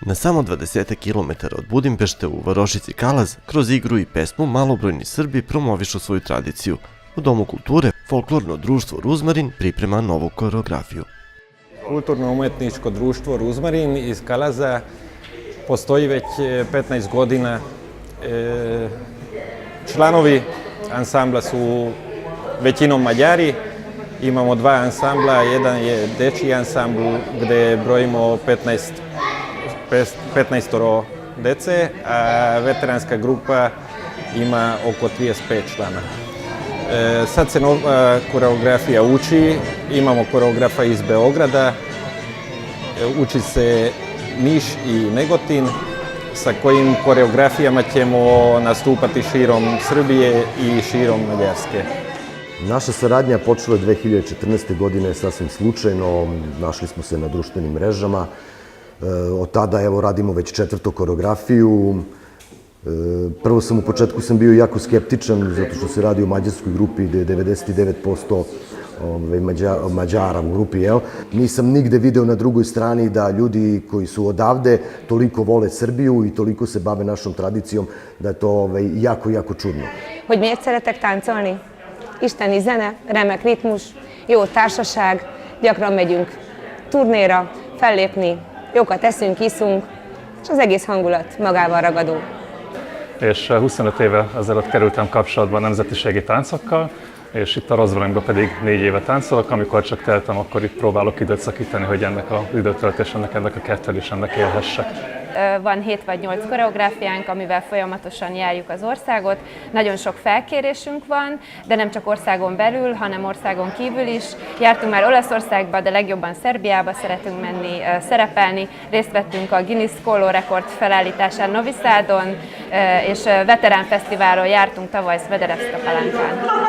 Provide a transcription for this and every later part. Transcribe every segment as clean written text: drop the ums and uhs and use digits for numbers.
Na samo 20 km od Budimpešte u Varošici Kalaz, kroz igru i pesmu malobrojni Srbi promovišu svoju tradiciju. U Domu kulture folklorno društvo Ruzmarin priprema novu koreografiju. Kulturno-umetničko društvo Ruzmarin iz Kalaza postoji već 15 godina. Članovi ansambla su većinom Mađari. Imamo dva ansambla, jedan je dečiji ansambl gdje brojimo 15 dece, a veteranska grupa ima oko 35 člana. Sad se nova koreografija uči, imamo koreografa iz Beograda, uči se Niš i Negotin, sa kojim koreografijama ćemo nastupati širom Srbije i širom Mađarske. Naša saradnja počela 2014. godine sasvim slučajno, našli smo se na društvenim mrežama. Od tada radimo već 4. koreografiju. Prvo u početku sam bio jako skeptičan zato što se radi o mađarskoj grupi gde je 99% Mađara u grupi. Nisam nigde video na drugoj strani da ljudi koji su odavde toliko vole Srbiju i toliko se bave našom tradicijom da je to jako, jako csúdno. Hogy miért szeretek táncolni? Isteni zene, remek ritmus, jó társaság, gyakran megyünk turnéra, fellépni, jókat eszünk, iszunk, és az egész hangulat magával ragadó. És 25 éve ezelőtt kerültem kapcsolatba nemzetiségi táncokkal, és itt a Ruzmarinban pedig 4 éve táncolok, amikor csak teltem, akkor itt próbálok időt szakítani, hogy ennek az időtöltésének, ennek a kettelésemnek élhessek. Van 7 vagy 8 koreográfiánk, amivel folyamatosan járjuk az országot. Nagyon sok felkérésünk van, de nem csak országon belül, hanem országon kívül is. Jártunk már Olaszországba, de legjobban Szerbiába szeretünk menni, szerepelni. Részt vettünk a Guinness Kóló rekord felállításán Novi Sadon, és veterán fesztiválról jártunk tavaly Smederevska Palánkán.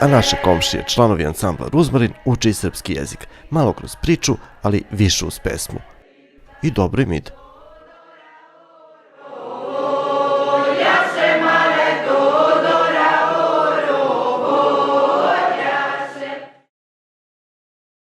A naše komšije, članovi ansambla Ruzmarin, uče i srpski jezik, malo kroz priču, ali više uz pesmu. I dobro im ide.